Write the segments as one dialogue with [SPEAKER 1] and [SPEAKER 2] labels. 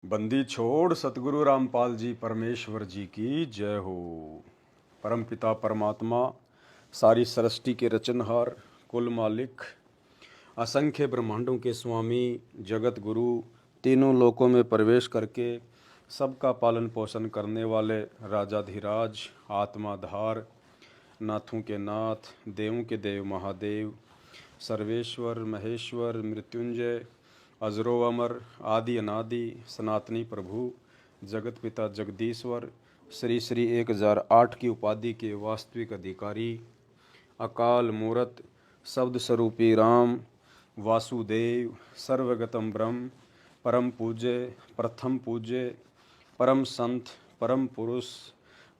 [SPEAKER 1] बंदी छोड़ सतगुरु रामपाल जी परमेश्वर जी की जय हो। परम पिता परमात्मा सारी सृष्टि के रचनहार कुल मालिक असंख्य ब्रह्मांडों के स्वामी जगत गुरु तीनों लोकों में प्रवेश करके सबका पालन पोषण करने वाले राजाधिराज आत्माधार नाथों के नाथ देवों के देव महादेव सर्वेश्वर महेश्वर मृत्युंजय अजरो अमर आदि अनादि सनातनी प्रभु जगत पिता जगदीश्वर श्री श्री 1008 की उपाधि के वास्तविक अधिकारी अकाल मूरत शब्द स्वरूपी राम वासुदेव सर्वगतम ब्रह्म परम पूज्य प्रथम पूज्य परम संत परम पुरुष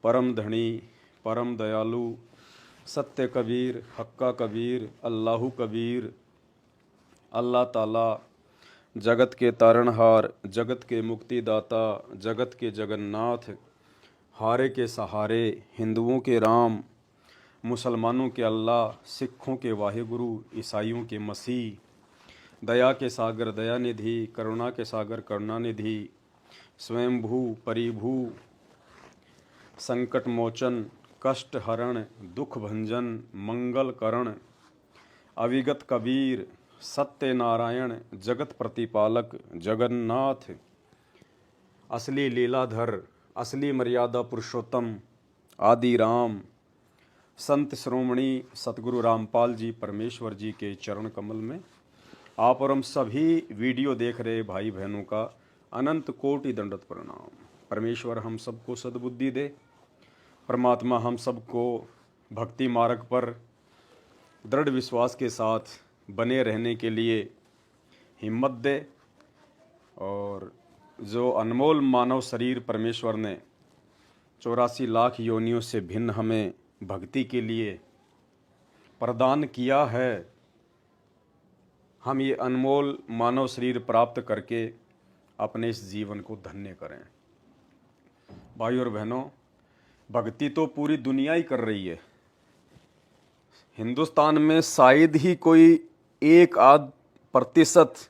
[SPEAKER 1] परम धनी परम दयालु सत्य कबीर हक्का कबीर अल्लाहु कबीर अल्लाह ताला जगत के तारणहार जगत के मुक्तिदाता जगत के जगन्नाथ हारे के सहारे हिंदुओं के राम मुसलमानों के अल्लाह सिखों के वाहिगुरु ईसाइयों के मसीह दया के सागर दयानिधि करुणा के सागर करुणानिधि स्वयंभू परिभू संकट मोचन कष्ट हरण दुख भंजन मंगल करण अविगत कबीर सत्य नारायण जगत प्रतिपालक जगन्नाथ असली लीलाधर असली मर्यादा पुरुषोत्तम आदि राम संत श्रोमणी सतगुरु रामपाल जी परमेश्वर जी के चरण कमल में आप और हम सभी वीडियो देख रहे भाई बहनों का अनंत कोटि दंडवत प्रणाम। परमेश्वर हम सबको सद्बुद्धि दे, परमात्मा हम सबको भक्ति मार्ग पर दृढ़ विश्वास के साथ बने रहने के लिए हिम्मत दे और जो अनमोल मानव शरीर परमेश्वर ने 84 लाख योनियों से भिन्न हमें भक्ति के लिए प्रदान किया है, हम ये अनमोल मानव शरीर प्राप्त करके अपने इस जीवन को धन्य करें। भाई और बहनों, भक्ति तो पूरी दुनिया ही कर रही है। हिंदुस्तान में शायद ही कोई 1-8%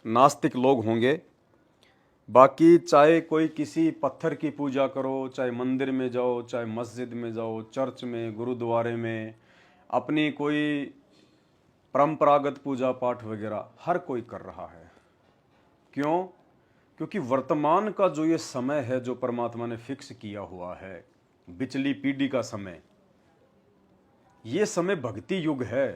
[SPEAKER 1] नास्तिक लोग होंगे, बाकी चाहे कोई किसी पत्थर की पूजा करो, चाहे मंदिर में जाओ, चाहे मस्जिद में जाओ, चर्च में, गुरुद्वारे में, अपनी कोई परंपरागत पूजा पाठ वगैरह हर कोई कर रहा है। क्यों? क्योंकि वर्तमान का जो ये समय है जो परमात्मा ने फिक्स किया हुआ है, बिचली पीढ़ी का समय, ये समय भक्ति युग है।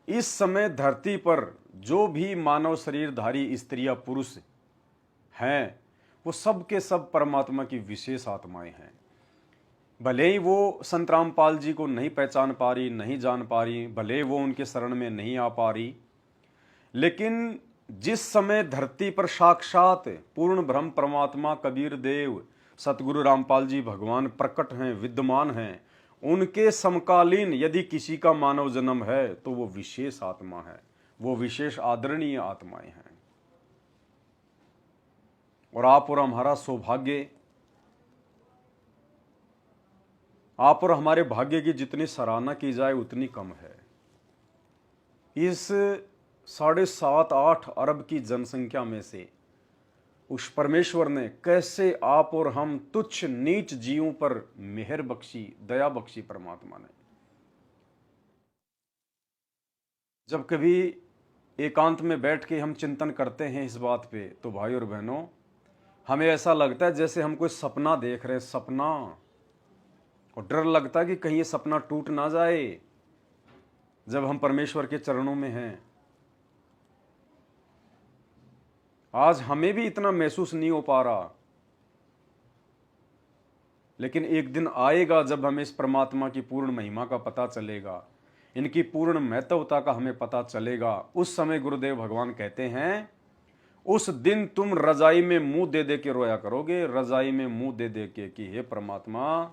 [SPEAKER 1] इस समय धरती पर जो भी मानव शरीरधारी स्त्रियां पुरुष हैं वो सब के सब परमात्मा की विशेष आत्माएं हैं। भले ही वो संत रामपाल जी को नहीं पहचान पा रही, नहीं जान पा रही, भले वो उनके शरण में नहीं आ पा रही, लेकिन जिस समय धरती पर साक्षात पूर्ण ब्रह्म परमात्मा कबीर देव सतगुरु रामपाल जी भगवान प्रकट हैं, विद्यमान हैं, उनके समकालीन यदि किसी का मानव जन्म है तो वो विशेष आत्मा है, वो विशेष आदरणीय आत्माएं हैं। और आप और हमारा सौभाग्य, आप और हमारे भाग्य की जितनी सराहना की जाए उतनी कम है। इस 7.5-8 अरब की जनसंख्या में से उस परमेश्वर ने कैसे आप और हम तुच्छ नीच जीवों पर मेहर बख्शी, दया बख्शी परमात्मा ने। जब कभी एकांत में बैठ के हम चिंतन करते हैं इस बात पे, तो भाई और बहनों, हमें ऐसा लगता है जैसे हम कोई सपना देख रहे हैं, सपना, और डर लगता है कि कहीं ये सपना टूट ना जाए जब हम परमेश्वर के चरणों में हैं। आज हमें भी इतना महसूस नहीं हो पा रहा, लेकिन एक दिन आएगा जब हमें इस परमात्मा की पूर्ण महिमा का पता चलेगा, इनकी पूर्ण महत्वता का हमें पता चलेगा। उस समय गुरुदेव भगवान कहते हैं, उस दिन तुम रजाई में मुंह दे दे के रोया करोगे, रजाई में मुंह दे दे के कि हे परमात्मा,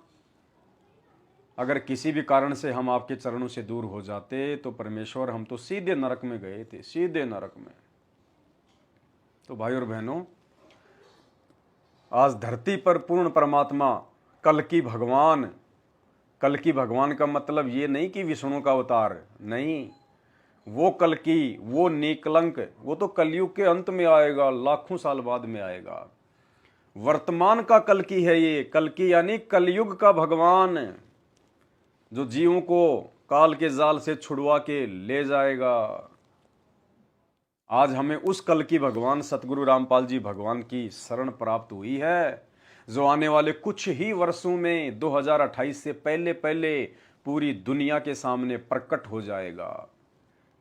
[SPEAKER 1] अगर किसी भी कारण से हम आपके चरणों से दूर हो जाते तो परमेश्वर हम तो सीधे नरक में गए थे, सीधे नरक में। तो भाई और बहनों, आज धरती पर पूर्ण परमात्मा कल की भगवान, कल की भगवान का मतलब ये नहीं कि विष्णु का अवतार नहीं, वो कल्कि, वो निकलंक, वो तो कलयुग के अंत में आएगा, लाखों साल बाद में आएगा। वर्तमान का कल्कि है ये। कल्कि यानी कलयुग का भगवान, जो जीवों को काल के जाल से छुड़वा के ले जाएगा। आज हमें उस कल्कि भगवान सतगुरु रामपाल जी भगवान की शरण प्राप्त हुई है, जो आने वाले कुछ ही वर्षों में 2028 से पहले पहले पूरी दुनिया के सामने प्रकट हो जाएगा।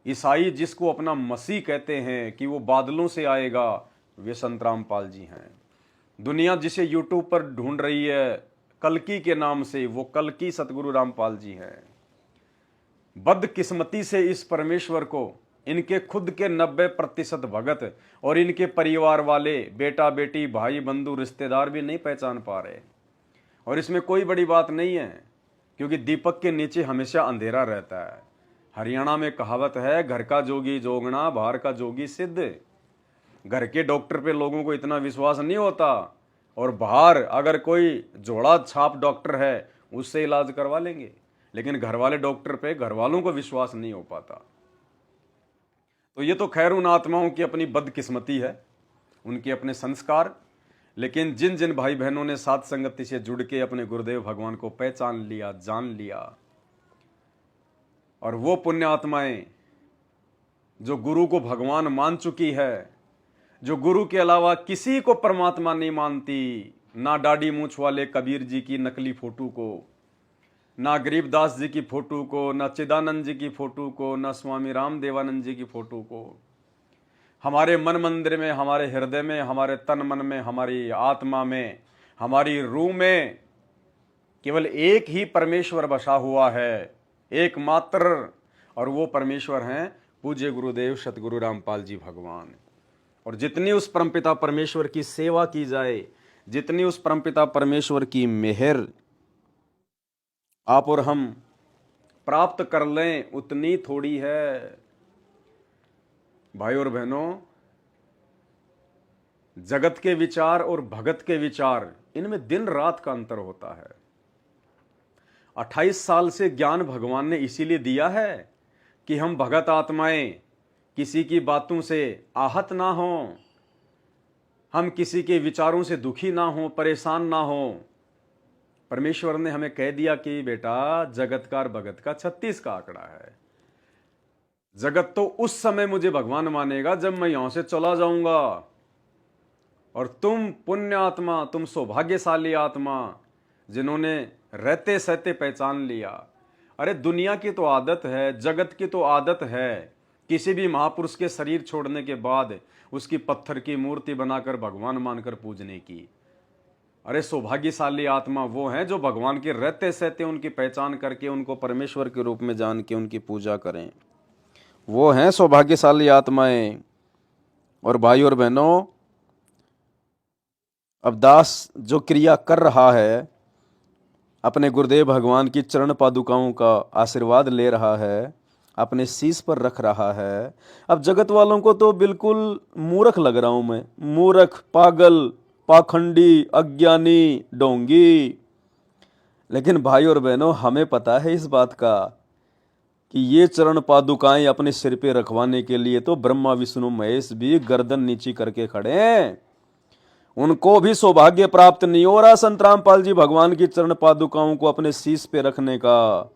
[SPEAKER 1] ईसाई जिसको अपना मसीह कहते हैं कि वो बादलों से आएगा, वे संत रामपाल जी हैं। दुनिया जिसे यूट्यूब पर ढूंढ रही है कल्कि के नाम से, वो कल्कि सतगुरु रामपाल जी हैं। बदकिस्मती से इस परमेश्वर को इनके खुद के 90% भगत और इनके परिवार वाले, बेटा बेटी, भाई बंधु, रिश्तेदार भी नहीं पहचान पा रहे। और इसमें कोई बड़ी बात नहीं है, क्योंकि दीपक के नीचे हमेशा अंधेरा रहता है। हरियाणा में कहावत है, घर का जोगी जोगना, बाहर का जोगी सिद्ध। घर के डॉक्टर पे लोगों को इतना विश्वास नहीं होता, और बाहर अगर कोई जोड़ा छाप डॉक्टर है उससे इलाज करवा लेंगे, लेकिन घर वाले डॉक्टर पे घर वालों को विश्वास नहीं हो पाता। तो ये तो खैर उन आत्माओं की अपनी बदकिस्मती है, उनके अपने संस्कार। लेकिन जिन जिन भाई बहनों ने साथ संगति से जुड़ के अपने गुरुदेव भगवान को पहचान लिया, जान लिया, और वो पुण्य आत्माएं जो गुरु को भगवान मान चुकी है, जो गुरु के अलावा किसी को परमात्मा नहीं मानती, ना दाढ़ी मूंछ वाले कबीर जी की नकली फोटो को, ना गरीबदास जी की फोटो को, ना चिदानंद जी की फोटो को, ना स्वामी राम देवानंद जी की फोटो को। हमारे मन मंदिर में, हमारे हृदय में, हमारे तन मन में, हमारी आत्मा में, हमारी रूह में केवल एक ही परमेश्वर बसा हुआ है, एकमात्र, और वो परमेश्वर हैं पूज्य गुरुदेव सतगुरु रामपाल जी भगवान। और जितनी उस परमपिता परमेश्वर की सेवा की जाए, जितनी उस परमपिता परमेश्वर की मेहर आप और हम प्राप्त कर लें, उतनी थोड़ी है। भाई और बहनों, जगत के विचार और भगत के विचार, इनमें दिन रात का अंतर होता है। 28 साल से ज्ञान भगवान ने इसीलिए दिया है कि हम भगत आत्माएं किसी की बातों से आहत ना हों, हम किसी के विचारों से दुखी ना हों, परेशान ना हों। परमेश्वर ने हमें कह दिया कि बेटा, जगत का और भगत का 36 का आंकड़ा है। जगत तो उस समय मुझे भगवान मानेगा जब मैं यहां से चला जाऊंगा, और तुम पुण्य आत्मा, तुम सौभाग्यशाली आत्मा जिन्होंने रहते सहते पहचान लिया। अरे दुनिया की तो आदत है, जगत की तो आदत है, किसी भी महापुरुष के शरीर छोड़ने के बाद उसकी पत्थर की मूर्ति बनाकर भगवान मानकर पूजने की। अरे सौभाग्यशाली आत्मा वो हैं जो भगवान के रहते सहते उनकी पहचान करके उनको परमेश्वर के रूप में जान के उनकी पूजा करें, वो हैं सौभाग्यशाली आत्माएं। और भाई और बहनों, अब दास जो क्रिया कर रहा है, अपने गुरुदेव भगवान की चरण पादुकाओं का आशीर्वाद ले रहा है, अपने शीश पर रख रहा है। अब जगत वालों को तो बिल्कुल मूर्ख लग रहा हूं मैं, मूर्ख, पागल, पाखंडी, अज्ञानी, ढोंगी। लेकिन भाई और बहनों, हमें पता है इस बात का कि ये चरण पादुकाएं अपने सिर पे रखवाने के लिए तो ब्रह्मा विष्णु महेश भी गर्दन नीची करके खड़े हैं। उनको भी सौभाग्य प्राप्त नहीं हो रहा संत रामपाल जी भगवान की चरण पादुकाओं को अपने शीश पे रखने का।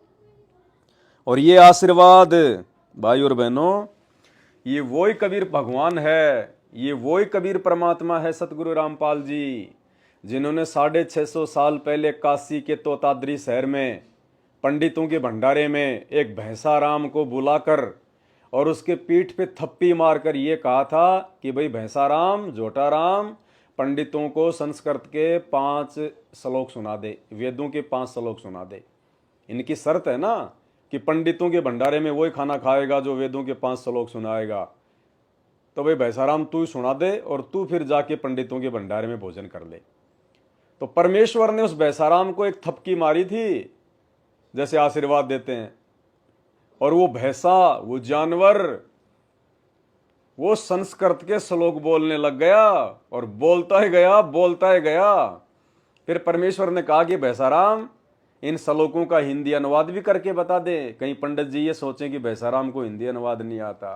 [SPEAKER 1] और ये आशीर्वाद भाई और बहनों, ये वही कबीर भगवान है, ये वही कबीर परमात्मा है सतगुरु रामपाल जी, जिन्होंने 650 साल पहले काशी के तोताद्री शहर में पंडितों के भंडारे में एक भैंसाराम को बुलाकर और उसके पीठ पे थप्पी मारकर ये कहा था कि भाई भैंसाराम, जोटाराम, पंडितों को संस्कृत के 5 श्लोक सुना दे, वेदों के 5 श्लोक सुना दे। इनकी शर्त है ना कि पंडितों के भंडारे में वही खाना खाएगा जो वेदों के 5 श्लोक सुनाएगा। तो भाई भैंसाराम तू ही सुना दे और तू फिर जाके पंडितों के भंडारे में भोजन कर ले। तो परमेश्वर ने उस भैंसाराम को एक थपकी मारी थी, जैसे आशीर्वाद देते हैं, और वो भैंसा, वो जानवर, वो संस्कृत के श्लोक बोलने लग गया और बोलता ही गया, बोलता ही गया। फिर परमेश्वर ने कहा कि भैंसाराम, इन श्लोकों का हिंदी अनुवाद भी करके बता दें। कहीं पंडित जी ये सोचें कि भैंसाराम को हिंदी अनुवाद नहीं आता,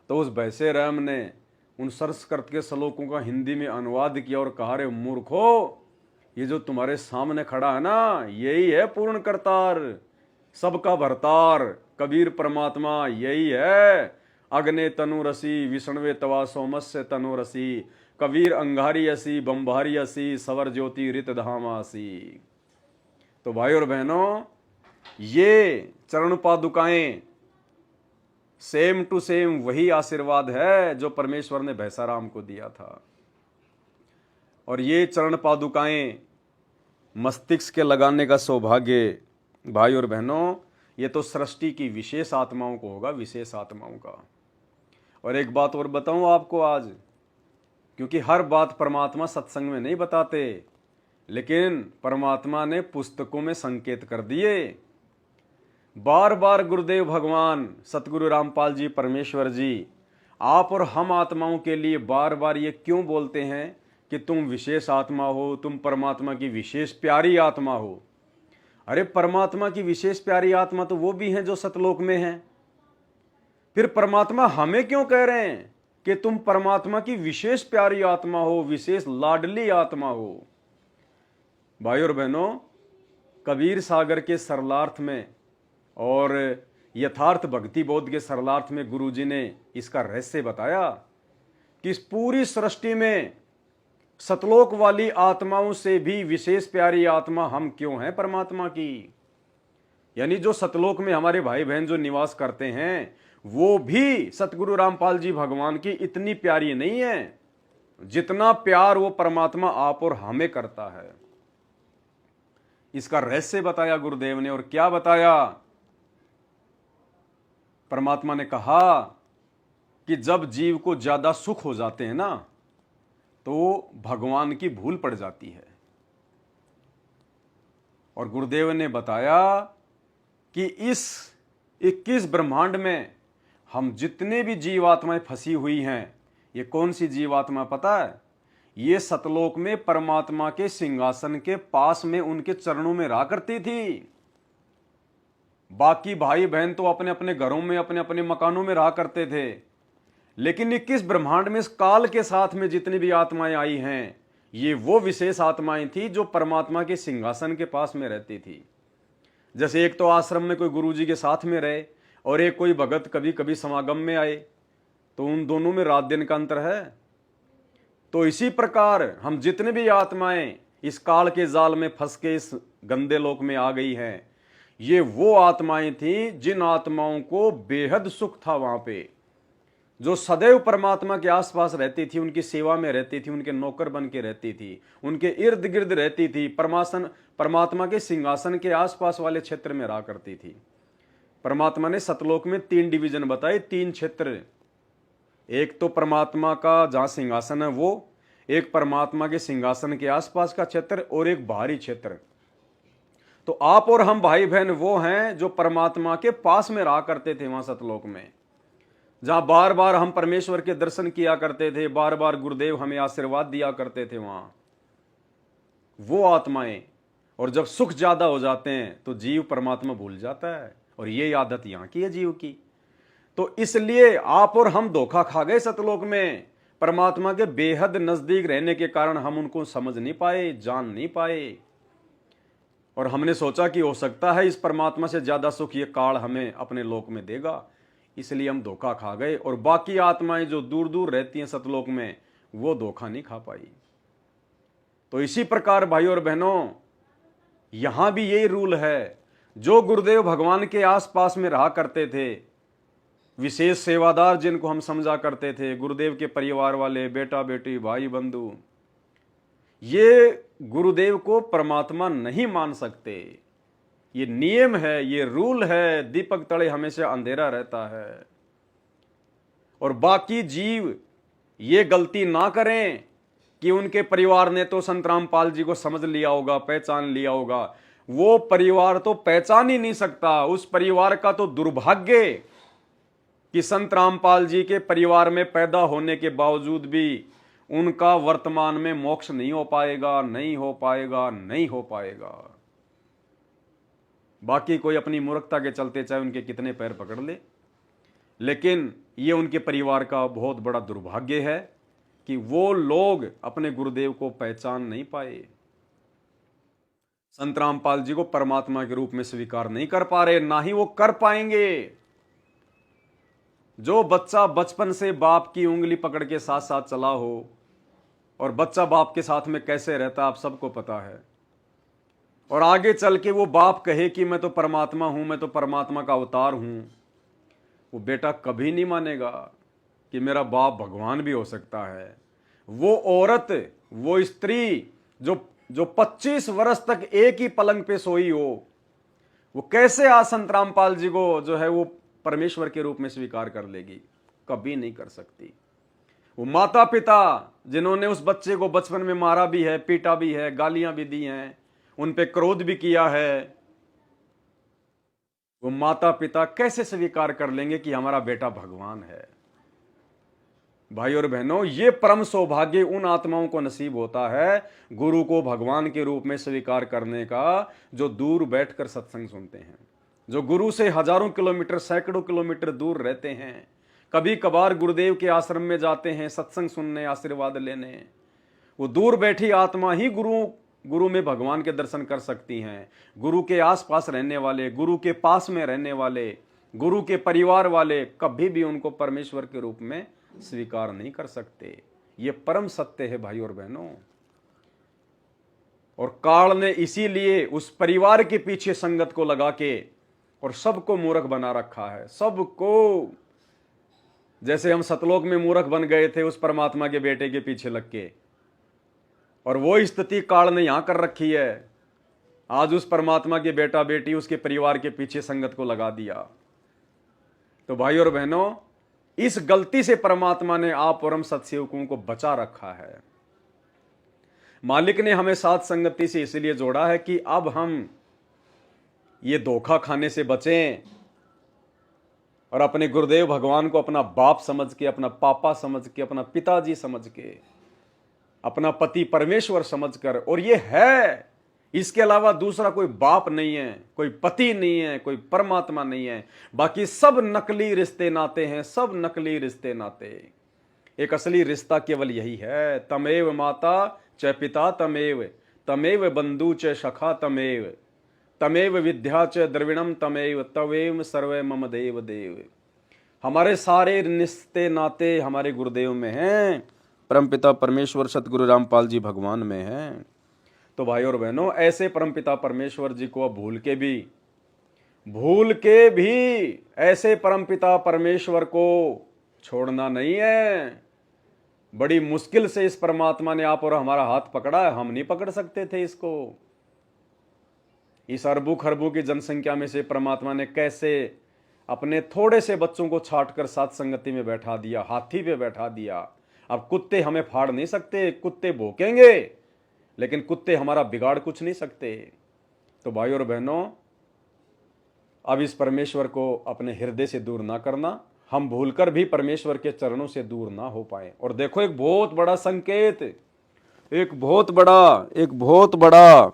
[SPEAKER 1] तो उस भैंसेराम ने उन संस्कृत के श्लोकों का हिंदी में अनुवाद किया और कहा, रे मूर्खो, ये जो तुम्हारे सामने खड़ा है ना, यही है पूर्ण करतार, सबका भरतार, कबीर परमात्मा यही है। अग्ने तनु रसी विष्णवे तवा सोमस्य तनु रसी, कबीर अंगारी असी बम्भारी असी सवर ज्योति रित धामासी। तो भाई और बहनों, ये चरण पादुकाएं सेम टू सेम वही आशीर्वाद है जो परमेश्वर ने भैंसाराम को दिया था। और ये चरण पादुकाएं मस्तिष्क के लगाने का सौभाग्य भाई और बहनों, ये तो सृष्टि की विशेष आत्माओं को होगा, विशेष आत्माओं का। और एक बात और बताऊं आपको आज, क्योंकि हर बात परमात्मा सत्संग में नहीं बताते, लेकिन परमात्मा ने पुस्तकों में संकेत कर दिए। बार बार गुरुदेव भगवान सतगुरु रामपाल जी परमेश्वर जी आप और हम आत्माओं के लिए बार बार ये क्यों बोलते हैं कि तुम विशेष आत्मा हो, तुम परमात्मा की विशेष प्यारी आत्मा हो। अरे परमात्मा की विशेष प्यारी आत्मा तो वो भी हैं जो सतलोक में हैं। फिर परमात्मा हमें क्यों कह रहे हैं कि तुम परमात्मा की विशेष प्यारी आत्मा हो, विशेष लाडली आत्मा हो। भाई और बहनों, कबीर सागर के सरलार्थ में और यथार्थ भक्ति बोध के सरलार्थ में गुरुजी ने इसका रहस्य बताया कि इस पूरी सृष्टि में सतलोक वाली आत्माओं से भी विशेष प्यारी आत्मा हम क्यों हैं परमात्मा की। यानी जो सतलोक में हमारे भाई बहन जो निवास करते हैं, वो भी सतगुरु रामपाल जी भगवान की इतनी प्यारी नहीं है जितना प्यार वो परमात्मा आप और हमें करता है। इसका रहस्य बताया गुरुदेव ने। और क्या बताया? परमात्मा ने कहा कि जब जीव को ज्यादा सुख हो जाते हैं ना, तो भगवान की भूल पड़ जाती है। और गुरुदेव ने बताया कि इस 21 ब्रह्मांड में हम जितने भी जीवात्माएं फंसी हुई हैं, ये कौन सी जीवात्मा पता है? ये सतलोक में परमात्मा के सिंहासन के पास में उनके चरणों में रहा करती थी। बाकी भाई बहन तो अपने अपने घरों में, अपने अपने मकानों में रहा करते थे। लेकिन 21 ब्रह्मांड में इस काल के साथ में जितनी भी आत्माएं आई हैं, ये वो विशेष आत्माएं थी जो परमात्मा के सिंहासन के पास में रहती थी। जैसे एक तो आश्रम में कोई गुरुजी के साथ में रहे और एक कोई भगत कभी कभी समागम में आए, तो उन दोनों में रात दिन का अंतर है। तो इसी प्रकार हम जितने भी आत्माएं इस काल के जाल में फंस के इस गंदे लोक में आ गई हैं, ये वो आत्माएं थी जिन आत्माओं को बेहद सुख था वहां पे, जो सदैव परमात्मा के आसपास रहती थी, उनकी सेवा में रहती थी, उनके नौकर बन के रहती थी, उनके इर्द गिर्द रहती थी, परमात्मा के सिंहासन के आसपास वाले क्षेत्र में रहा करती थी। परमात्मा ने सतलोक में 3 डिवीजन बताए, 3 क्षेत्र। एक तो परमात्मा का जहां सिंहासन है वो, एक परमात्मा के सिंहासन के आसपास का क्षेत्र, और एक बाहरी क्षेत्र। तो आप और हम भाई बहन वो हैं जो परमात्मा के पास में रहा करते थे वहां सतलोक में, जहां बार बार हम परमेश्वर के दर्शन किया करते थे, बार बार गुरुदेव हमें आशीर्वाद दिया करते थे वहां वो आत्माएं। और जब सुख ज्यादा हो जाते हैं तो जीव परमात्मा भूल जाता है, और ये आदत यहां की है जीव की। तो इसलिए आप और हम धोखा खा गए सतलोक में। परमात्मा के बेहद नजदीक रहने के कारण हम उनको समझ नहीं पाए, जान नहीं पाए, और हमने सोचा कि हो सकता है इस परमात्मा से ज्यादा सुख ये काल हमें अपने लोक में देगा, इसलिए हम धोखा खा गए। और बाकी आत्माएं जो दूर दूर रहती हैं सतलोक में, वो धोखा नहीं खा पाई। तो इसी प्रकार भाई और बहनों, यहां भी यही रूल है। जो गुरुदेव भगवान के आसपास में रहा करते थे, विशेष सेवादार जिनको हम समझा करते थे, गुरुदेव के परिवार वाले, बेटा बेटी, भाई बंधु, ये गुरुदेव को परमात्मा नहीं मान सकते। ये नियम है, ये रूल है। दीपक तले हमेशा अंधेरा रहता है। और बाकी जीव ये गलती ना करें कि उनके परिवार ने तो संत रामपाल जी को समझ लिया होगा, पहचान लिया होगा। वो परिवार तो पहचान ही नहीं सकता। उस परिवार का तो दुर्भाग्य कि संत रामपाल जी के परिवार में पैदा होने के बावजूद भी उनका वर्तमान में मोक्ष नहीं हो पाएगा, नहीं हो पाएगा, नहीं हो पाएगा। बाकी कोई अपनी मूर्खता के चलते चाहे उनके कितने पैर पकड़ ले, लेकिन ये उनके परिवार का बहुत बड़ा दुर्भाग्य है कि वो लोग अपने गुरुदेव को पहचान नहीं पाए, संत रामपाल जी को परमात्मा के रूप में स्वीकार नहीं कर पा रहे, ना ही वो कर पाएंगे। जो बच्चा बचपन से बाप की उंगली पकड़ के साथ साथ चला हो, और बच्चा बाप के साथ में कैसे रहता आप सबको पता है, और आगे चल के वो बाप कहे कि मैं तो परमात्मा हूं, मैं तो परमात्मा का अवतार हूं, वो बेटा कभी नहीं मानेगा कि मेरा बाप भगवान भी हो सकता है। वो औरत, वो स्त्री जो 25 वर्ष तक एक ही पलंग पे सोई हो, वो कैसे आज संत रामपाल जी को जो है वो परमेश्वर के रूप में स्वीकार कर लेगी? कभी नहीं कर सकती। वो माता पिता जिन्होंने उस बच्चे को बचपन में मारा भी है, पीटा भी है, गालियां भी दी हैं, उन पे क्रोध भी किया है, वो माता पिता कैसे स्वीकार कर लेंगे कि हमारा बेटा भगवान है? भाई और बहनों, ये परम सौभाग्य उन आत्माओं को नसीब होता है गुरु को भगवान के रूप में स्वीकार करने का, जो दूर बैठकर सत्संग सुनते हैं, जो गुरु से हजारों किलोमीटर, सैकड़ों किलोमीटर दूर रहते हैं, कभी कभार गुरुदेव के आश्रम में जाते हैं सत्संग सुनने, आशीर्वाद लेने। वो दूर बैठी आत्मा ही गुरु में भगवान के दर्शन कर सकती हैं। गुरु के आसपास रहने वाले, गुरु के पास में रहने वाले, गुरु के परिवार वाले कभी भी उनको परमेश्वर के रूप में स्वीकार नहीं कर सकते। ये परम सत्य है भाई और बहनों। और काल ने इसीलिए उस परिवार के पीछे संगत को लगा के और सबको मूर्ख बना रखा है। सबको, जैसे हम सतलोक में मूर्ख बन गए थे उस परमात्मा के बेटे के पीछे लग के, और वो स्थिति काल ने यहां कर रखी है। आज उस परमात्मा के बेटा बेटी उसके परिवार के पीछे संगत को लगा दिया। तो भाई और बहनों, इस गलती से परमात्मा ने आप और हम सत्सेवकों को बचा रखा है। मालिक ने हमें साथ संगति से इसलिए जोड़ा है कि अब हम ये धोखा खाने से बचें और अपने गुरुदेव भगवान को अपना बाप समझ के, अपना पापा समझ के, अपना पिताजी समझ के, अपना पति परमेश्वर समझकर, और ये है, इसके अलावा दूसरा कोई बाप नहीं है, कोई पति नहीं है, कोई परमात्मा नहीं है। बाकी सब नकली रिश्ते नाते हैं, सब नकली रिश्ते नाते। एक असली रिश्ता केवल यही है, तमेव माता च पिता तमेव, तमेव बंधु च सखा तमेव, तमेव विद्या च द्रविणम तमेव, तवेव सर्वे मम देव देव। हमारे सारे रिश्ते नाते हमारे गुरुदेव में हैं, परमपिता परमेश्वर सतगुरु रामपाल जी भगवान में हैं। तो भाई और बहनों, ऐसे परमपिता परमेश्वर जी को भूल के भी ऐसे परमपिता परमेश्वर को छोड़ना नहीं है। बड़ी मुश्किल से इस परमात्मा ने आप और हमारा हाथ पकड़ा है, हम नहीं पकड़ सकते थे इसको। इस अरबों खरबों की जनसंख्या में से परमात्मा ने कैसे अपने थोड़े से बच्चों को छांटकर साथ संगति में बैठा दिया, हाथी पे बैठा दिया। अब कुत्ते हमें फाड़ नहीं सकते, कुत्ते भौंकेंगे, लेकिन कुत्ते हमारा बिगाड़ कुछ नहीं सकते। तो भाई और बहनों, अब इस परमेश्वर को अपने हृदय से दूर ना करना, हम भूलकर भी परमेश्वर के चरणों से दूर ना हो पाए। और देखो, एक बहुत बड़ा संकेत, एक बहुत बड़ा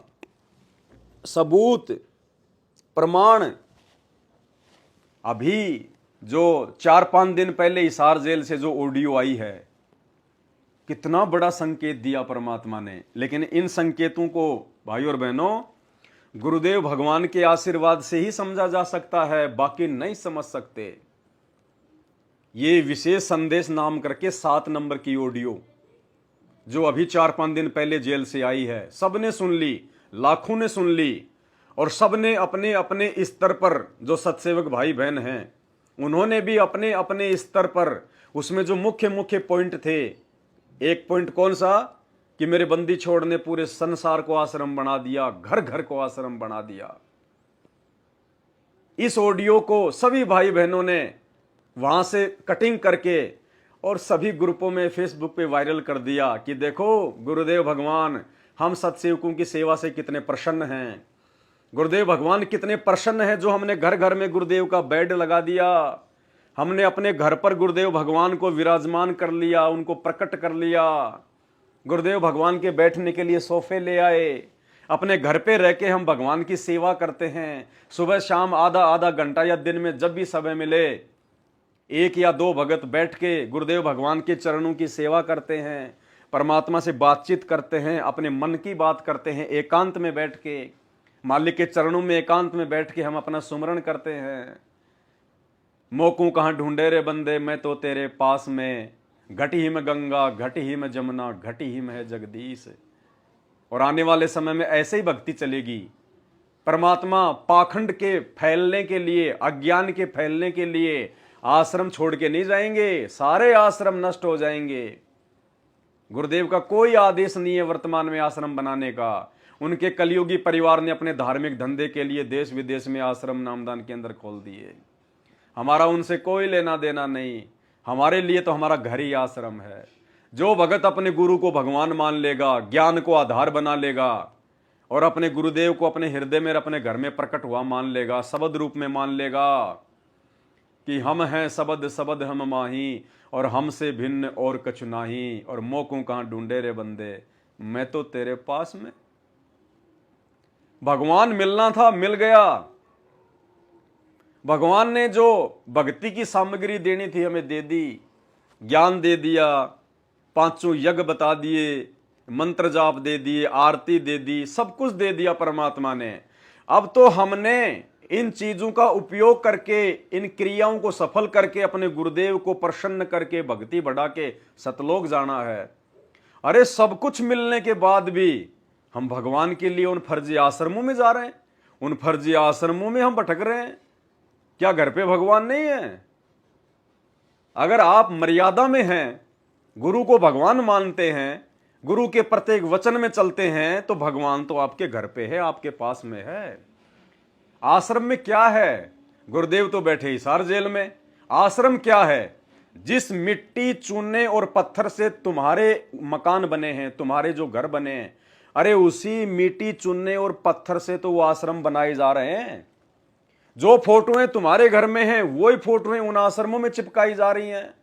[SPEAKER 1] सबूत, प्रमाण, अभी जो 4-5 दिन पहले हिसार जेल से जो ऑडियो आई है, कितना बड़ा संकेत दिया परमात्मा ने। लेकिन इन संकेतों को भाई और बहनों, गुरुदेव भगवान के आशीर्वाद से ही समझा जा सकता है, बाकी नहीं समझ सकते। ये विशेष संदेश नाम करके 7 नंबर की ऑडियो जो अभी 4-5 दिन पहले जेल से आई है, सबने सुन ली, लाखों ने सुन ली, और सबने अपने अपने स्तर पर, जो सत्सेवक भाई बहन हैं, उन्होंने भी अपने अपने स्तर पर, उसमें जो मुख्य मुख्य पॉइंट थे, एक पॉइंट कौन सा, कि मेरे बंदी छोड़ ने पूरे संसार को आश्रम बना दिया, घर घर को आश्रम बना दिया। इस ऑडियो को सभी भाई बहनों ने वहां से कटिंग करके और सभी ग्रुपों में, फेसबुक पे वायरल कर दिया कि देखो गुरुदेव भगवान हम सत्सेवकों की सेवा से कितने प्रसन्न हैं, गुरुदेव भगवान कितने प्रसन्न हैं जो हमने घर घर में गुरुदेव का बेड लगा दिया, हमने अपने घर पर गुरुदेव भगवान को विराजमान कर लिया, उनको प्रकट कर लिया, गुरुदेव भगवान के बैठने के लिए सोफे ले आए, अपने घर पे रह के हम भगवान की सेवा करते हैं। सुबह शाम आधा आधा घंटा या दिन में जब भी समय मिले, एक या दो भगत बैठ के गुरुदेव भगवान के चरणों की सेवा करते हैं, परमात्मा से बातचीत करते हैं, अपने मन की बात करते हैं, एकांत में बैठ के मालिक के चरणों में एकांत में बैठ के हम अपना सुमरण करते हैं। मोकू कहाँ ढूंढे रे बंदे, मैं तो तेरे पास में, घटी ही में गंगा, घटी ही में जमुना, घटी ही में है जगदीश। और आने वाले समय में ऐसे ही भक्ति चलेगी। परमात्मा पाखंड के फैलने के लिए, अज्ञान के फैलने के लिए आश्रम छोड़ के नहीं जाएंगे, सारे आश्रम नष्ट हो जाएंगे। गुरुदेव का कोई आदेश नहीं है वर्तमान में आश्रम बनाने का। उनके कलयुगी परिवार ने अपने धार्मिक धंधे के लिए देश विदेश में आश्रम नामदान केंद्र खोल दिए। हमारा उनसे कोई लेना देना नहीं। हमारे लिए तो हमारा घर ही आश्रम है। जो भगत अपने गुरु को भगवान मान लेगा, ज्ञान को आधार बना लेगा और अपने गुरुदेव को अपने हृदय में, अपने घर में प्रकट हुआ मान लेगा, शब्द रूप में मान लेगा कि हम हैं शब्द, शब्द हम माही, और हमसे भिन्न और कछु नाही, और मोकू कहाँ ढूंढे रे बंदे, मैं तो तेरे पास में। भगवान मिलना था, मिल गया। भगवान ने जो भक्ति की सामग्री देनी थी हमें दे दी, ज्ञान दे दिया, पांचों यज्ञ बता दिए, मंत्र जाप दे दिए, आरती दे दी, सब कुछ दे दिया परमात्मा ने। अब तो हमने इन चीजों का उपयोग करके, इन क्रियाओं को सफल करके, अपने गुरुदेव को प्रसन्न करके, भक्ति बढ़ा के सतलोक जाना है। अरे सब कुछ मिलने के बाद भी हम भगवान के लिए उन फर्जी आश्रमों में जा रहे हैं, उन फर्जी आश्रमों में हम भटक रहे हैं। क्या घर पे भगवान नहीं है? अगर आप मर्यादा में हैं, गुरु को भगवान मानते हैं, गुरु के प्रत्येक वचन में चलते हैं, तो भगवान तो आपके घर पे है, आपके पास में है। आश्रम में क्या है? गुरुदेव तो बैठे हिसार जेल में। आश्रम क्या है? जिस मिट्टी, चूने और पत्थर से तुम्हारे मकान बने हैं, तुम्हारे जो घर बने हैं, अरे उसी मिट्टी, चूने और पत्थर से तो वो आश्रम बनाए जा रहे हैं। जो फोटोएं तुम्हारे घर में हैं, वही फोटोएं उन आश्रमों में चिपकाई जा रही हैं।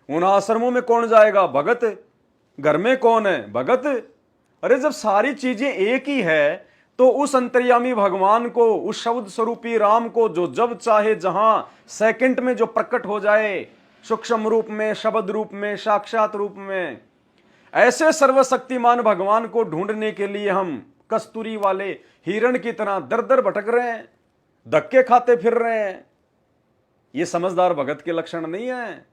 [SPEAKER 1] उन आश्रमों में कौन जाएगा? भगत। घर में कौन है? भगत। अरे जब सारी चीजें एक ही है, तो उस अंतर्यामी भगवान को, उस शब्द स्वरूपी राम को, जो जब चाहे जहां सेकंड में जो प्रकट हो जाए, सूक्ष्म रूप में, शब्द रूप में, साक्षात रूप में, ऐसे सर्वशक्तिमान भगवान को ढूंढने के लिए हम कस्तूरी वाले हिरण की तरह दर दर भटक रहे हैं, धक्के खाते फिर रहे हैं। ये समझदार भगत के लक्षण नहीं है।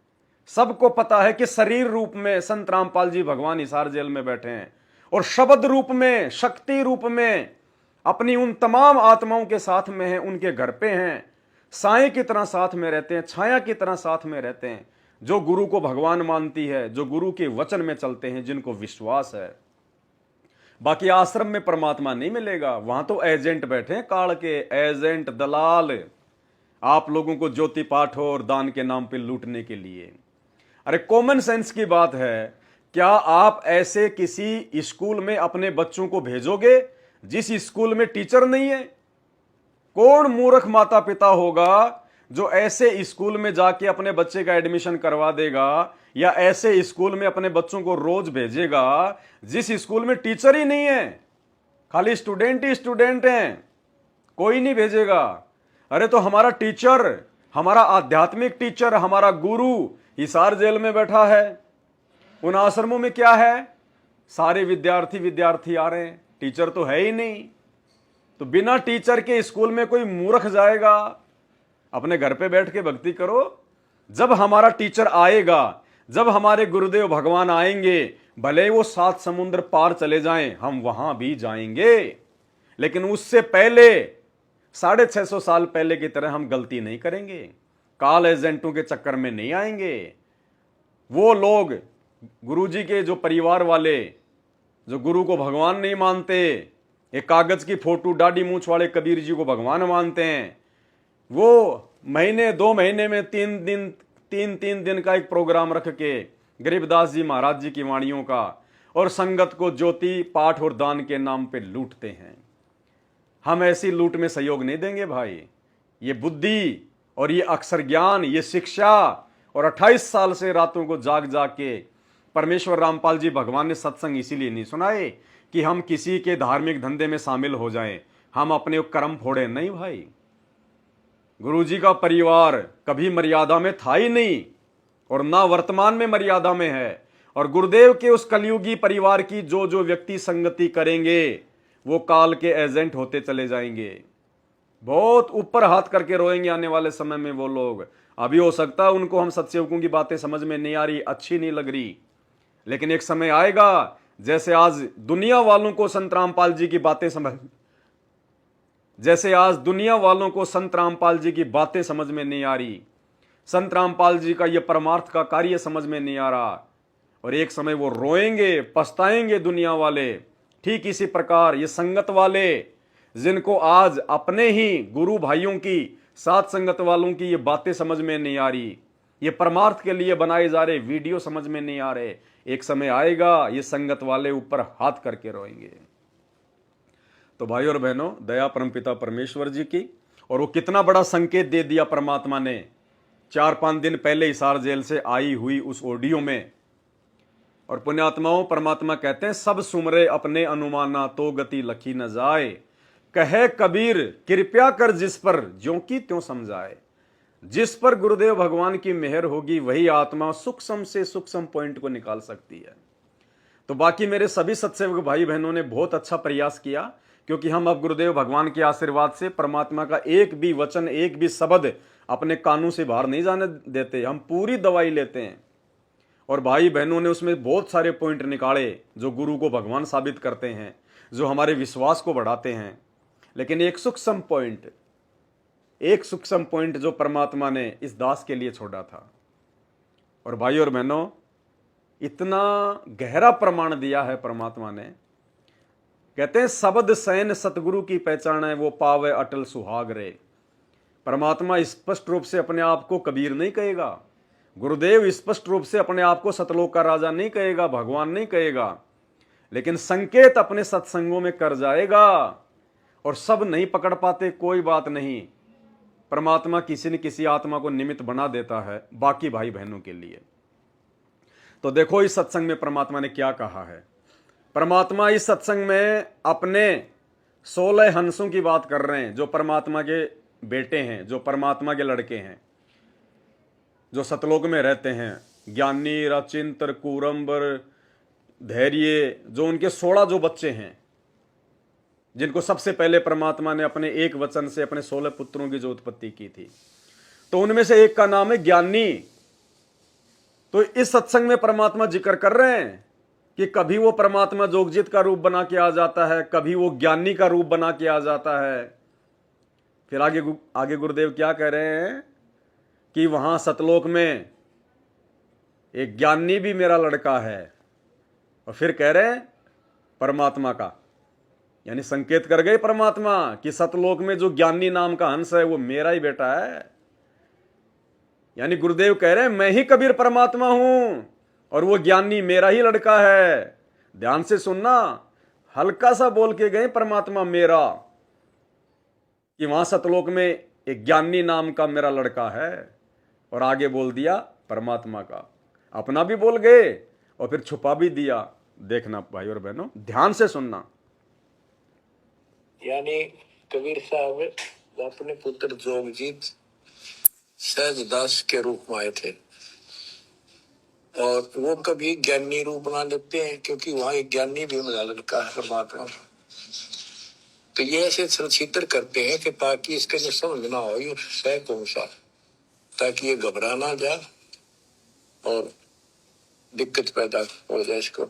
[SPEAKER 1] सबको पता है कि शरीर रूप में संत रामपाल जी भगवान हिसार जेल में बैठे हैं, और शब्द रूप में, शक्ति रूप में अपनी उन तमाम आत्माओं के साथ में हैं, उनके घर पे हैं, साए की तरह साथ में रहते हैं, छाया की तरह साथ में रहते हैं। जो गुरु को भगवान मानती है, जो गुरु के वचन में चलते हैं, जिनको विश्वास है। बाकी आश्रम में परमात्मा नहीं मिलेगा, वहां तो एजेंट बैठे हैं, काल के एजेंट, दलाल, आप लोगों को ज्योति पाठ और दान के नाम पे लूटने के लिए। अरे कॉमन सेंस की बात है। क्या आप ऐसे किसी स्कूल में अपने बच्चों को भेजोगे जिस स्कूल में टीचर नहीं है? कौन मूर्ख माता पिता होगा जो ऐसे स्कूल में जाके अपने बच्चे का एडमिशन करवा देगा, या ऐसे स्कूल में अपने बच्चों को रोज भेजेगा जिस स्कूल में टीचर ही नहीं है, खाली स्टूडेंट ही स्टूडेंट हैं, कोई नहीं भेजेगा। अरे तो हमारा टीचर, हमारा आध्यात्मिक टीचर, हमारा गुरु हिसार जेल में बैठा है। उन आश्रमों में क्या है? सारे विद्यार्थी आ रहे हैं, टीचर तो है ही नहीं। तो बिना टीचर के स्कूल में कोई मूर्ख जाएगा? अपने घर पे बैठ के भक्ति करो। जब हमारा टीचर आएगा, जब हमारे गुरुदेव भगवान आएंगे, भले वो 7 समुद्र पार चले जाएं, हम वहां भी जाएंगे, लेकिन उससे पहले 650 साल पहले की तरह हम गलती नहीं करेंगे, काल एजेंटों के चक्कर में नहीं आएंगे। वो लोग, गुरुजी के जो परिवार वाले, जो गुरु को भगवान नहीं मानते, एक कागज की फोटो, दाढ़ी मूंछ वाले कबीर जी को भगवान मानते हैं, वो महीने 2 महीने में 3 दिन का एक प्रोग्राम रख के गरीबदास जी महाराज जी की वाणियों का, और संगत को ज्योति पाठ और दान के नाम पे लूटते हैं। हम ऐसी लूट में सहयोग नहीं देंगे भाई। ये बुद्धि और ये अक्षर ज्ञान, ये शिक्षा, और 28 साल से रातों को जाग जाग के परमेश्वर रामपाल जी भगवान ने सत्संग इसीलिए नहीं सुनाए कि हम किसी के धार्मिक धंधे में शामिल हो जाएं, हम अपने कर्म फोड़े। नहीं भाई, गुरु जी का परिवार कभी मर्यादा में था ही नहीं और ना वर्तमान में मर्यादा में है। और गुरुदेव के उस कलयुगी परिवार की जो जो व्यक्ति संगति करेंगे वो काल के एजेंट होते चले जाएंगे। बहुत ऊपर हाथ करके रोएंगे आने वाले समय में वो लोग। अभी हो सकता है उनको हम सत्सेवकों की बातें समझ में नहीं आ रही, अच्छी नहीं लग रही, लेकिन एक समय आएगा जैसे आज दुनिया वालों को संत रामपाल जी की बातें समझ संत रामपाल जी की बातें समझ में नहीं आ रही, संत रामपाल जी का ये परमार्थ का कार्य समझ में नहीं आ रहा, और एक समय वो रोएंगे, पछताएंगे दुनिया वाले। ठीक इसी प्रकार ये संगत वाले जिनको आज अपने ही गुरु भाइयों की, साथ संगत वालों की ये बातें समझ में नहीं आ रही, ये परमार्थ के लिए बनाए जा रहे वीडियो समझ में नहीं आ रहे, एक समय आएगा ये संगत वाले ऊपर हाथ करके रोएंगे। तो भाई और बहनों, दया परमपिता परमेश्वर जी की, और वो कितना बड़ा संकेत दे दिया परमात्मा ने 4-5 दिन पहले हिसार जेल से आई हुई उस ऑडियो में। और पुण्यात्माओं, परमात्मा कहते हैं सब सुमरे अपने अनुमाना तो गति लखी न जाए, कहे कबीर कृपया कर जिस पर ज्यों की त्यों समझाए। जिस पर गुरुदेव भगवान की मेहर होगी वही आत्मा सूक्ष्म से सूक्ष्म पॉइंट को निकाल सकती है। तो बाकी मेरे सभी सत्सेवक भाई बहनों ने बहुत अच्छा प्रयास किया, क्योंकि हम अब गुरुदेव भगवान के आशीर्वाद से परमात्मा का एक भी वचन, एक भी शब्द अपने कानों से बाहर नहीं जाने देते, हम पूरी दवाई लेते हैं। और भाई बहनों ने उसमें बहुत सारे पॉइंट निकाले जो गुरु को भगवान साबित करते हैं, जो हमारे विश्वास को बढ़ाते हैं। लेकिन एक सूक्ष्म पॉइंट जो परमात्मा ने इस दास के लिए छोड़ा था, और भाई और बहनों, इतना गहरा प्रमाण दिया है परमात्मा ने। कहते हैं शब्द सैन सतगुरु की पहचान है, वो पावे अटल सुहाग रे। परमात्मा स्पष्ट रूप से अपने आप को कबीर नहीं कहेगा, गुरुदेव स्पष्ट रूप से अपने आप को सतलोक का राजा नहीं कहेगा, भगवान नहीं कहेगा, लेकिन संकेत अपने सत्संगों में कर जाएगा। और सब नहीं पकड़ पाते, कोई बात नहीं, परमात्मा किसी न किसी आत्मा को निमित्त बना देता है बाकी भाई बहनों के लिए। तो देखो इस सत्संग में परमात्मा ने क्या कहा है। परमात्मा इस सत्संग में अपने 16 हंसों की बात कर रहे हैं, जो परमात्मा के बेटे हैं, जो परमात्मा के लड़के हैं, जो सतलोक में रहते हैं। ज्ञानी, राचिंतर, कूरम्बर, धैर्य, जो उनके 16 जो बच्चे हैं, जिनको सबसे पहले परमात्मा ने अपने एक वचन से अपने 16 पुत्रों की जो उत्पत्ति की थी, तो उनमें से एक का नाम है ज्ञानी। तो इस सत्संग में परमात्मा जिक्र कर रहे हैं कि कभी वो परमात्मा जोगजित का रूप बना के आ जाता है, कभी वो ज्ञानी का रूप बना के आ जाता है। फिर आगे गुरुदेव क्या कह रहे हैं कि वहां सतलोक में एक ज्ञानी भी मेरा लड़का है, और फिर कह रहे हैं परमात्मा का, यानी संकेत कर गए परमात्मा कि सतलोक में जो ज्ञानी नाम का हंस है वो मेरा ही बेटा है। यानी गुरुदेव कह रहे हैं मैं ही कबीर परमात्मा हूं और वो ज्ञानी मेरा ही लड़का है। ध्यान से सुनना, हल्का सा बोल के गए परमात्मा मेरा, कि वहां सतलोक में एक ज्ञानी नाम का मेरा लड़का है, और आगे बोल दिया परमात्मा का, अपना भी बोल गए और फिर छुपा भी दिया। देखना भाई और बहनों, ध्यान से सुनना।
[SPEAKER 2] यानी कबीर साहब अपने पुत्र जोगजीत सहजदास के रूप में आए थे, और वो कभी ज्ञानी रूप बना लेते हैं, क्योंकि वहां एक ज्ञानी भी मिला लड़का है परमात्मा। तो ये ऐसे चित्र करते हैं कि ताकि इसके जो समझ ना हो ये सह कौन सा, ताकि ये घबरा ना जाए और दिक्कत पैदा हो जाए इसको,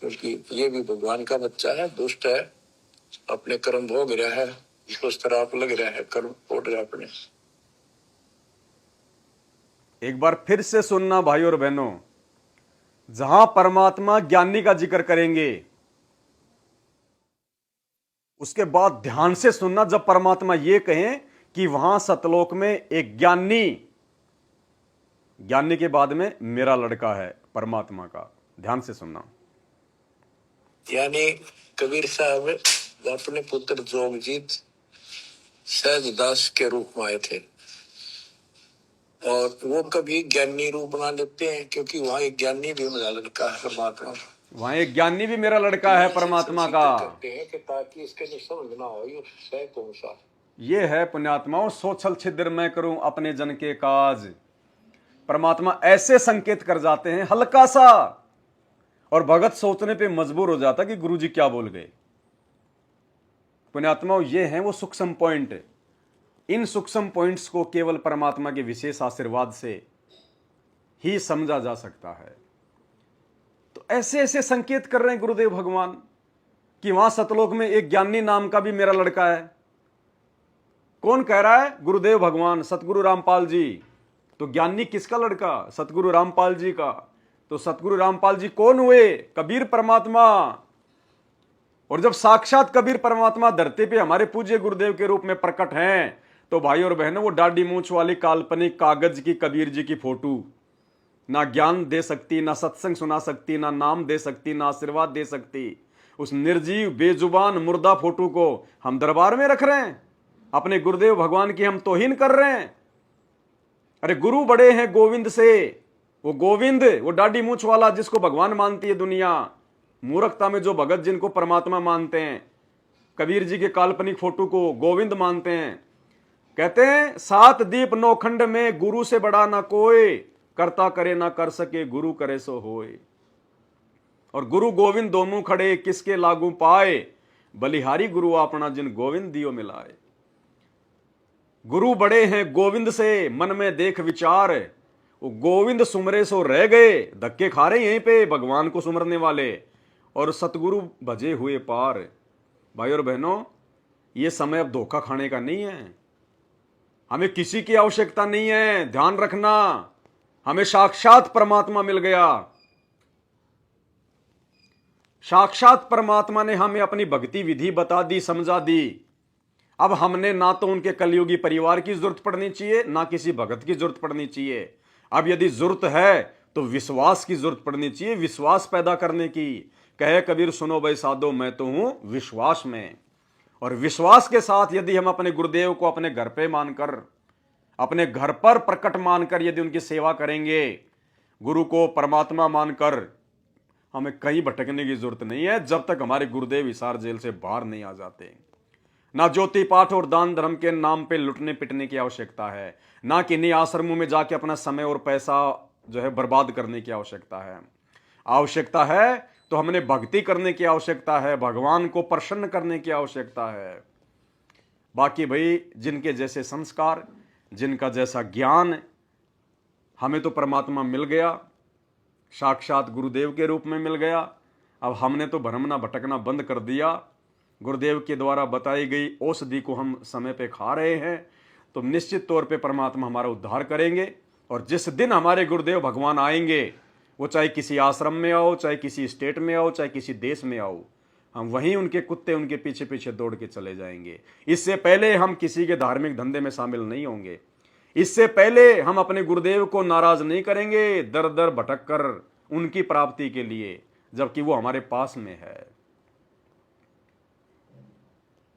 [SPEAKER 2] क्योंकि ये भी भगवान का बच्चा है, दुष्ट है, अपने कर्म भोग रहा है, इसको उस तरह आप लग रहा है, कर्म फोड़ रहा अपने।
[SPEAKER 1] एक बार फिर से सुनना भाई और बहनों, जहां परमात्मा ज्ञानी का जिक्र करेंगे उसके बाद ध्यान से सुनना, जब परमात्मा ये कहें कि वहां सतलोक में एक ज्ञानी, ज्ञानी के बाद में मेरा लड़का है परमात्मा का, ध्यान से सुनना।
[SPEAKER 2] यानी कबीर साहब अपने पुत्र जोगजीत सहजदास के रूप में आए थे, और वो कभी ज्ञानी रूप बना लेते हैं, क्योंकि वहाँ एक ज्ञानी भी मेरा लड़का है परमात्मा।
[SPEAKER 1] वहां एक ज्ञानी भी मेरा लड़का है परमात्मा का।
[SPEAKER 2] करते हैं कि ताकि इसके लिए समझ ना हो ये सह कौन सा।
[SPEAKER 1] ये है पुण्यात्माओं, सोचल छिद्र मैं करूं अपने जन के काज। परमात्मा ऐसे संकेत कर जाते हैं हल्का सा, और भगत सोचने पे मजबूर हो जाता कि गुरुजी क्या बोल गए। पुण्यात्माओं, ये हैं वो सूक्ष्म पॉइंट। इन सूक्ष्म पॉइंट्स को केवल परमात्मा के विशेष आशीर्वाद से ही समझा जा सकता है। तो ऐसे ऐसे संकेत कर रहे हैं गुरुदेव भगवान कि वहां सतलोक में एक ज्ञानी नाम का भी मेरा लड़का है। कौन कह रहा है? गुरुदेव भगवान, सतगुरु रामपाल जी। तो ज्ञानी किसका लड़का? सतगुरु रामपाल जी का। तो सतगुरु रामपाल जी कौन हुए? कबीर परमात्मा। और जब साक्षात कबीर परमात्मा धरती पे हमारे पूज्य गुरुदेव के रूप में प्रकट हैं, तो भाई और बहनों, वो दाढ़ी मूंछ वाली काल्पनिक कागज की कबीर जी की फोटो ना ज्ञान दे सकती, ना सत्संग सुना सकती, ना नाम दे सकती, ना आशीर्वाद दे सकती। उस निर्जीव बेजुबान मुर्दा फोटो को हम दरबार में रख रहे हैं। अपने गुरुदेव भगवान की हम तौहीन कर रहे हैं। अरे गुरु बड़े हैं गोविंद से। वो गोविंद, वो दाढ़ी मूंछ वाला जिसको भगवान मानती है दुनिया, मूर्खता में जो भगत जिनको परमात्मा मानते हैं, कबीर जी के काल्पनिक फोटो को गोविंद मानते हैं। कहते हैं 7 दीप 9 खंड में गुरु से बड़ा ना कोई, करता करे ना कर सके गुरु करे सो होए। और गुरु गोविंद दोनों खड़े किसके लागू पाए, बलिहारी गुरु अपना जिन गोविंद दियो मिलाए। गुरु बड़े हैं गोविंद से, मन में देख विचार, वो गोविंद सुमरे सो रह गए, धक्के खा रहे यहीं पे भगवान को सुमरने वाले, और सतगुरु भजे हुए पार। भाई और बहनों, ये समय अब धोखा खाने का नहीं है। हमें किसी की आवश्यकता नहीं है। ध्यान रखना, हमें साक्षात परमात्मा मिल गया। साक्षात परमात्मा ने हमें अपनी भक्ति विधि बता दी, समझा दी। अब हमने ना तो उनके कलयुगी परिवार की जरूरत पड़नी चाहिए, ना किसी भगत की जरूरत पड़नी चाहिए। अब यदि जरूरत है तो विश्वास की जरूरत पड़नी चाहिए, विश्वास पैदा करने की। कहे कबीर सुनो भाई साधो, मैं तो हूं विश्वास में। और विश्वास के साथ यदि हम अपने गुरुदेव को अपने घर पे मानकर, अपने घर पर प्रकट मानकर यदि उनकी सेवा करेंगे, गुरु को परमात्मा मानकर, हमें कहीं भटकने की जरूरत नहीं है जब तक हमारे गुरुदेव हिसार जेल से बाहर नहीं आ जाते। ना ज्योति पाठ और दान धर्म के नाम पे लुटने पिटने की आवश्यकता है, ना किन्हीं आश्रमों में जाके अपना समय और पैसा जो है बर्बाद करने की आवश्यकता है। आवश्यकता है तो हमने भक्ति करने की आवश्यकता है, भगवान को प्रसन्न करने की आवश्यकता है। बाकी भाई जिनके जैसे संस्कार, जिनका जैसा ज्ञान, हमें तो परमात्मा मिल गया, साक्षात गुरुदेव के रूप में मिल गया। अब हमने तो भ्रमना भटकना बंद कर दिया। गुरुदेव के द्वारा बताई गई औषधि को हम समय पे खा रहे हैं, तो निश्चित तौर पे परमात्मा हमारा उद्धार करेंगे। और जिस दिन हमारे गुरुदेव भगवान आएंगे, वो चाहे किसी आश्रम में आओ, चाहे किसी स्टेट में आओ, चाहे किसी देश में आओ, हम वहीं उनके कुत्ते उनके पीछे पीछे दौड़ के चले जाएंगे। इससे पहले हम किसी के धार्मिक धंधे में शामिल नहीं होंगे। इससे पहले हम अपने गुरुदेव को नाराज नहीं करेंगे दर दर भटक कर उनकी प्राप्ति के लिए, जबकि वो हमारे पास में है।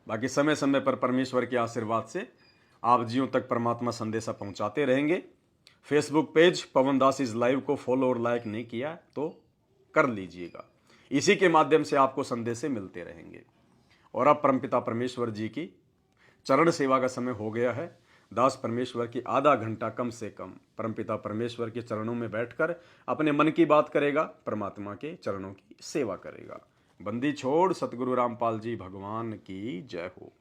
[SPEAKER 1] बाकी समय समय पर परमेश्वर के आशीर्वाद से आप जियों तक परमात्मा संदेशा पहुंचाते रहेंगे। Facebook page Pawan Das is live को फॉलो और लाइक नहीं किया तो कर लीजिएगा। इसी के माध्यम से आपको संदेशे मिलते रहेंगे। और अब परमपिता परमेश्वर जी की चरण सेवा का समय हो गया है। दास परमेश्वर की आधा घंटा कम से कम परमपिता परमेश्वर के चरणों में बैठकर अपने मन की बात करेगा, परमात्मा के चरणों की सेवा करेगा। बंदी छोड़ सतगुरु रामपाल जी भगवान की जय हो।